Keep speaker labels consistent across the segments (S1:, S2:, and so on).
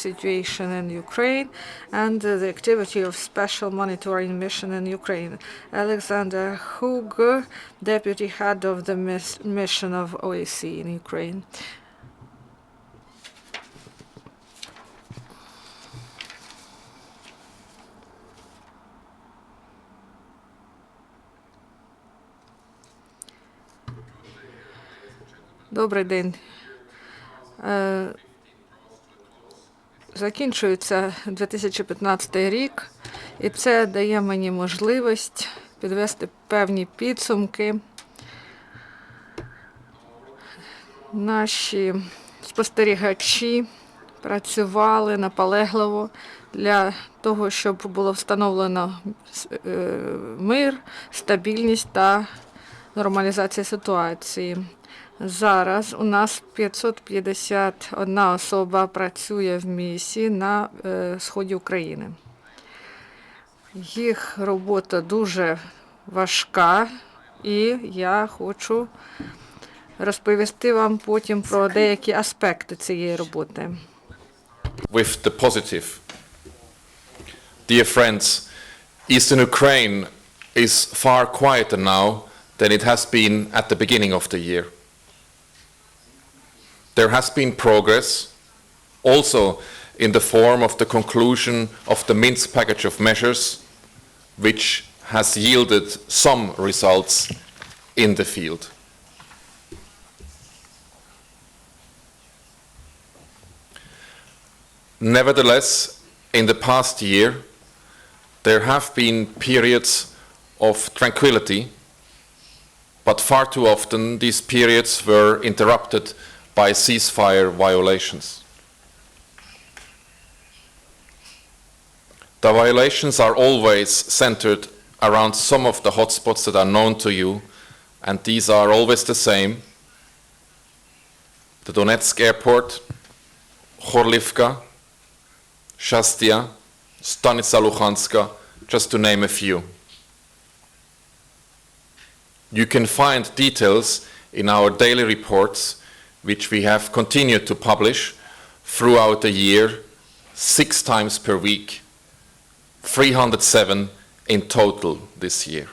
S1: situation in Ukraine and the activity of Special Monitoring Mission in Ukraine. Alexander Hug, Deputy Head of the Mission of OSCE in Ukraine. Добрий день. Закінчується 2015 рік, і це дає мені можливість підвести певні підсумки. Наші спостерігачі працювали наполегливо для того, щоб було встановлено мир, стабільність та нормалізація ситуації. Зараз у нас 551 особа працює в місії на сході України. Їх робота дуже важка, і я хочу розповісти вам потім про деякі аспекти цієї роботи.
S2: With the positive. Dear friends, Eastern Ukraine is far quieter now than it has been at the beginning of the year. There has been progress, also in the form of the conclusion of the Minsk package of measures, which has yielded some results in the field. Nevertheless, in the past year, there have been periods of tranquility, but far too often these periods were interrupted by ceasefire violations. The violations are always centered around some of the hotspots that are known to you, and these are always the same: the Donetsk airport, Khorlivka, Shastia, Stanitsa Lukhanska, just to name a few. You can find details in our daily reports, which we have continued to publish throughout the year, 6 times per week, 307 in total this year.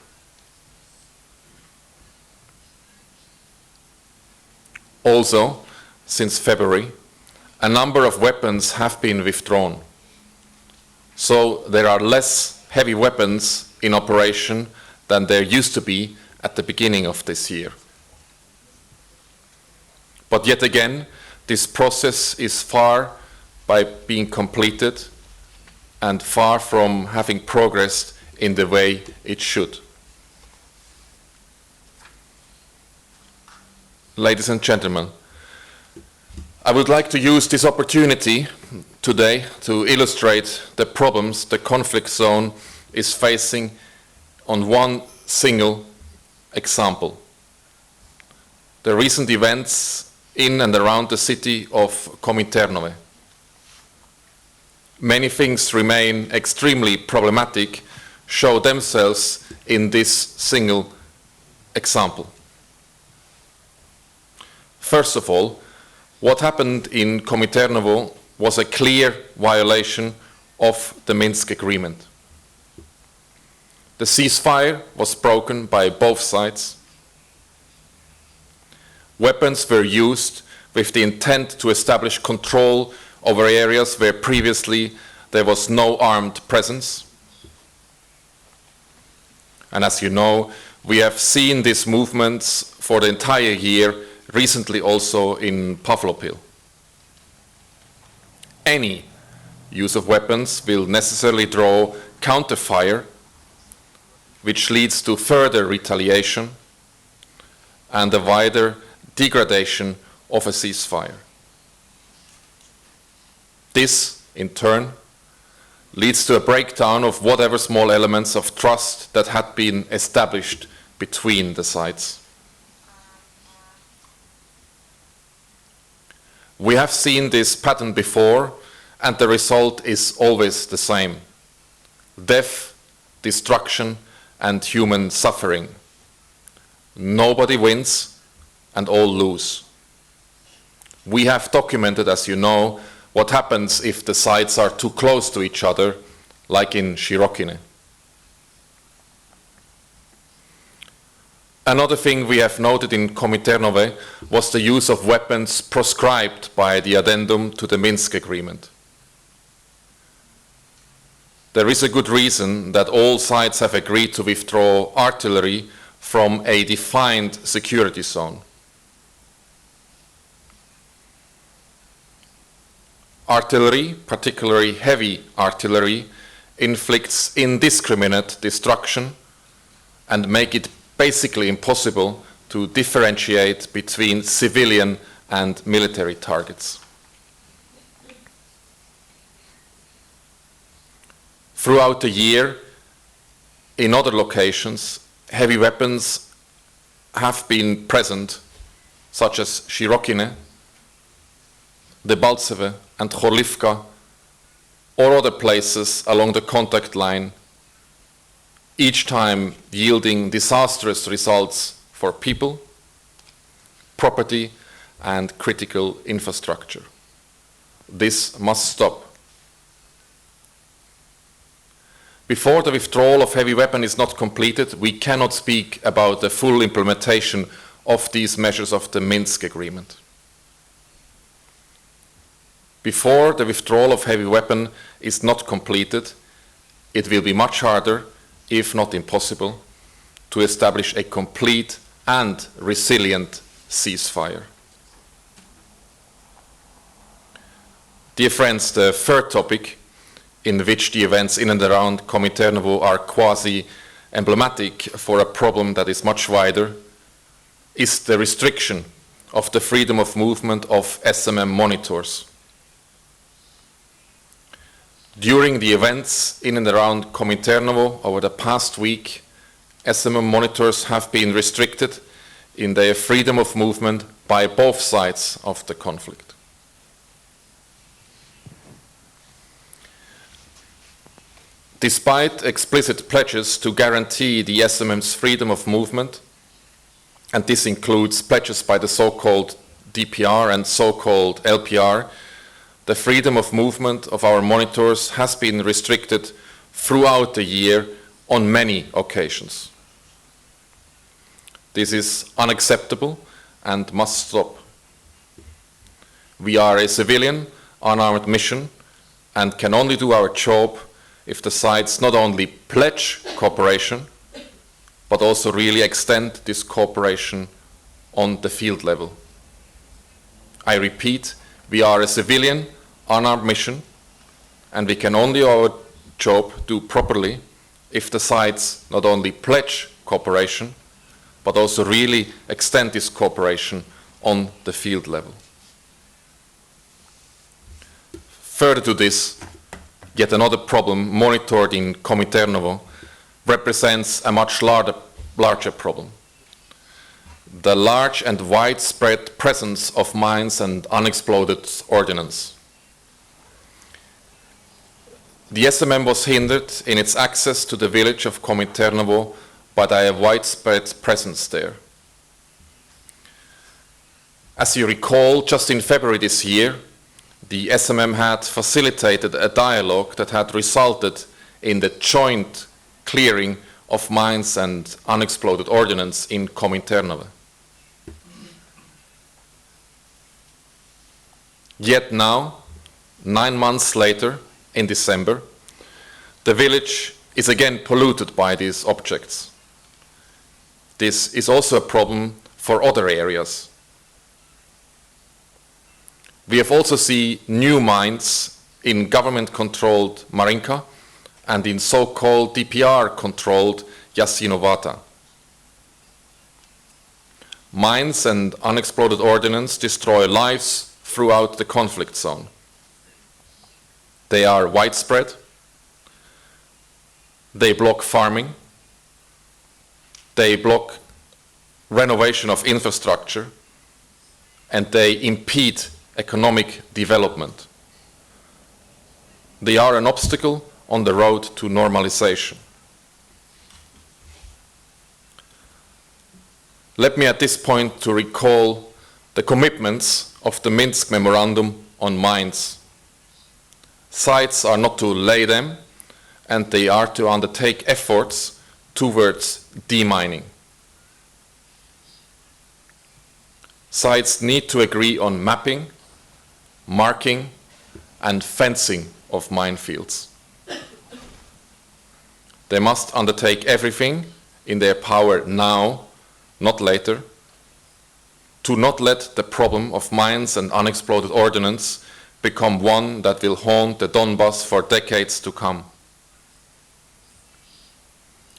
S2: Also, since February, a number of weapons have been withdrawn. So there are less heavy weapons in operation than there used to be at the beginning of this year. But yet again, this process is far by being completed and far from having progressed in the way it should. Ladies and gentlemen, I would like to use this opportunity today to illustrate the problems the conflict zone is facing on one single example: the recent events in and around the city of Komiternove. Many things remain extremely problematic, show themselves in this single example. First of all, what happened in Komiternove was a clear violation of the Minsk agreement. The ceasefire was broken by both sides. Weapons were used with the intent to establish control over areas where previously there was no armed presence. And as you know, we have seen these movements for the entire year, recently also in Pavlopil. Any use of weapons will necessarily draw counterfire, which leads to further retaliation and a wider degradation of a ceasefire. This, in turn, leads to a breakdown of whatever small elements of trust that had been established between the sides. We have seen this pattern before, and the result is always the same: death, destruction, and human suffering. Nobody wins and all lose. We have documented, as you know, What happens if the sites are too close to each other, like in Shirokine? Another thing we have noted in Komiternove was the use of weapons proscribed by the addendum to the Minsk Agreement. There is a good reason that all sides have agreed to withdraw artillery from a defined security zone. Artillery, particularly heavy artillery, inflicts indiscriminate destruction and make it basically impossible to differentiate between civilian and military targets. Throughout the year, in other locations, heavy weapons have been present, such as Shirokine, Debaltseve and Chorlivka, or other places along the contact line, each time yielding disastrous results for people, property, and critical infrastructure. This must stop. Before the withdrawal of heavy weapon is not completed, we cannot speak about the full implementation of these measures of the Minsk Agreement. Before the withdrawal of heavy weapon is not completed, it will be much harder, if not impossible, to establish a complete and resilient ceasefire. Dear friends, the third topic, in which the events in and around Komiternovo are quasi-emblematic for a problem that is much wider, is the restriction of the freedom of movement of SMM monitors. During the events in and around Komiternovo over the past week, SMM monitors have been restricted in their freedom of movement by both sides of the conflict. Despite explicit pledges to guarantee the SMM's freedom of movement, and this includes pledges by the so-called DPR and so-called LPR, the freedom of movement of our monitors has been restricted throughout the year on many occasions. This is unacceptable and must stop. We are a civilian, unarmed mission and can only do our job if the sides not only pledge cooperation, but also really extend this cooperation on the field level. I repeat, we are a civilian, unarmed mission, and we can only our job do properly if the sides not only pledge cooperation, but also really extend this cooperation on the field level. Further to this, yet another problem monitored in Komiternovo represents a much larger problem. The large and widespread presence of mines and unexploded ordnance. The SMM was hindered in its access to the village of Komiternovo by a widespread presence there. As you recall, just in February this year, the SMM had facilitated a dialogue that had resulted in the joint clearing of mines and unexploded ordnance in Komiternove. Yet now, 9 months later, in December, the village is again polluted by these objects. This is also a problem for other areas. We have also seen new mines in government-controlled Marinka and in so-called DPR-controlled Yasinovata. Mines and unexploded ordnance destroy lives throughout the conflict zone. They are widespread, they block farming, they block renovation of infrastructure, and they impede economic development. They are an obstacle on the road to normalization. Let me at this point to recall the commitments of the Minsk Memorandum on Mines Sites are not to lay them, and they are to undertake efforts towards demining. Sites need to agree on mapping, marking, and fencing of minefields. They must undertake everything in their power now, not later, to not let the problem of mines and unexploded ordnance become one that will haunt the Donbass for decades to come.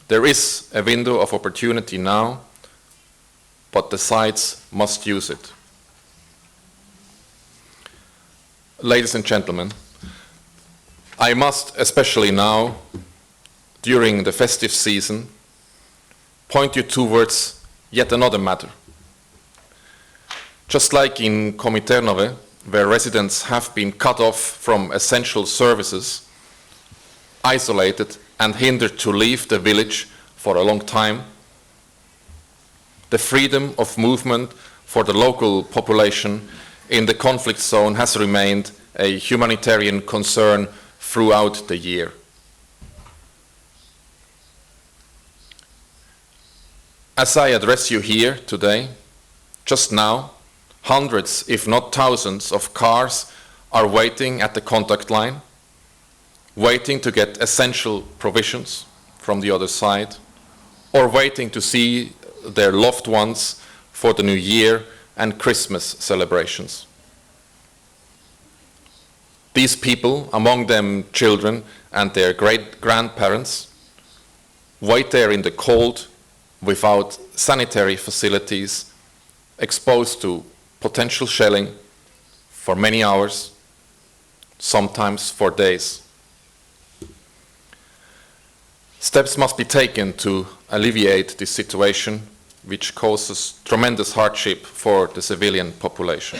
S2: There is a window of opportunity now, but the sides must use it. Ladies and gentlemen, I must, especially now, during the festive season, point you towards yet another matter. Just like in Komiternove, where residents have been cut off from essential services, isolated and hindered to leave the village for a long time, the freedom of movement for the local population in the conflict zone has remained a humanitarian concern throughout the year. As I address you here today, just now, hundreds, if not thousands, of cars are waiting at the contact line, waiting to get essential provisions from the other side, or waiting to see their loved ones for the New Year and Christmas celebrations. These people, among them children and their great-grandparents, wait there in the cold, without sanitary facilities, exposed to potential shelling for many hours, sometimes for days. Steps must be taken to alleviate this situation, which causes tremendous hardship for the civilian population.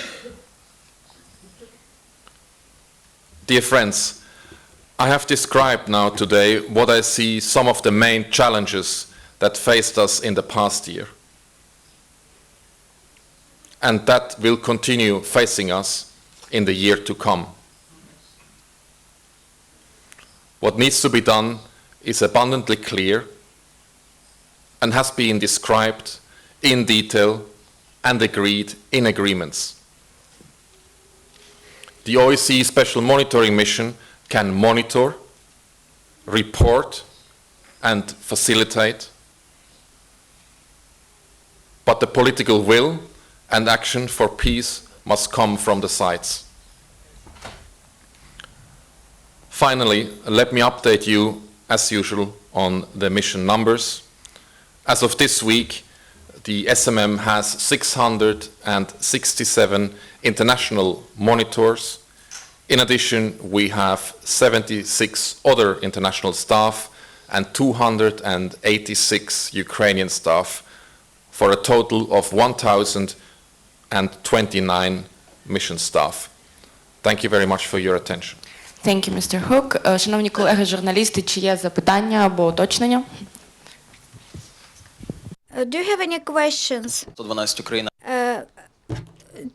S2: Dear friends, I have described now today what I see some of the main challenges that faced us in the past year, and that will continue facing us in the year to come. What needs to be done is abundantly clear and has been described in detail and agreed in agreements. The OSCE Special Monitoring Mission can monitor, report, and facilitate, but the political will and action for peace must come from the sides. Finally, let me update you, as usual, on the mission numbers. As of this week, the SMM has 667 international monitors. In addition, we have 76 other international staff and 286 Ukrainian staff, for a total of 1,029 mission staff. Thank you very much for your attention.
S3: Thank you, Mr. Hook. Шановні колеги журналісти, чи є запитання або уточнення?
S4: Do you have any questions?
S5: 112 Україна.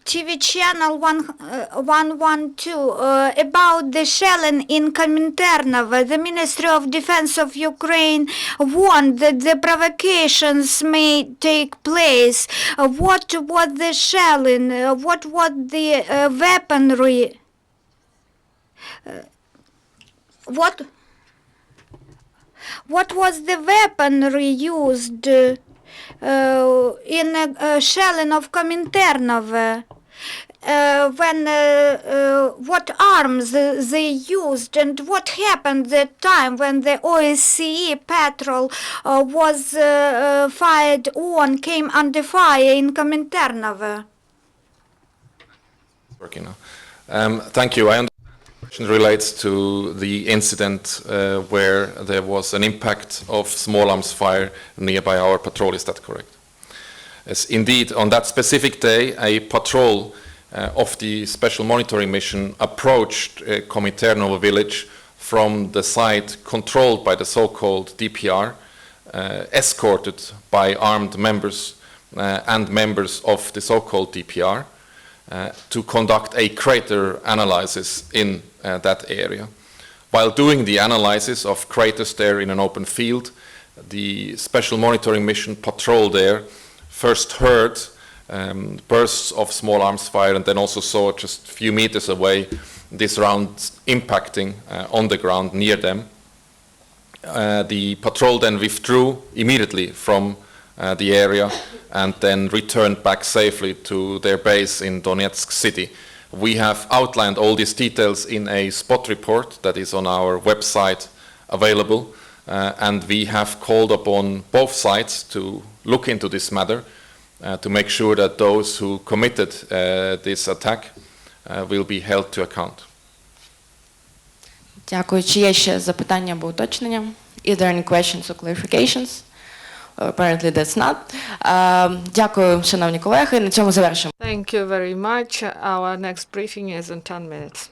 S4: TV channel 112 about the shelling in Kominternov. The Ministry of Defense of Ukraine warned that the provocations may take place. What was the shelling? What was the weaponry? What was the weaponry used in shelling of Kominternov? What arms they used, and what happened that time when the OSCE patrol was fired on, came under fire in Kominternov?
S2: Working now. Thank you. I understand the question relates to the incident where there was an impact of small arms fire nearby our patrol. Is that correct? Yes, indeed, on that specific day, a patrol of the Special Monitoring Mission approached Komiternov village from the side controlled by the so-called DPR, escorted by armed members and members of the so-called DPR, to conduct a crater analysis in that area. While doing the analysis of craters there in an open field, the special monitoring mission patrol there first heard bursts of small arms fire and then also saw just a few meters away this round impacting on the ground near them. The patrol then withdrew immediately from the area and then returned back safely to their base in Donetsk city. We have outlined all these details in a spot report that is on our website available, and we have called upon both sides to look into this matter to make sure that those who committed this attack will be held to account.
S3: Дякую. Чи є ще запитання або уточнення? Is there any questions or clarifications? Apparently that's not. Дякую, шановні колеги. На цьому завершимо.
S1: Thank you very much. Our next briefing is in 10 minutes.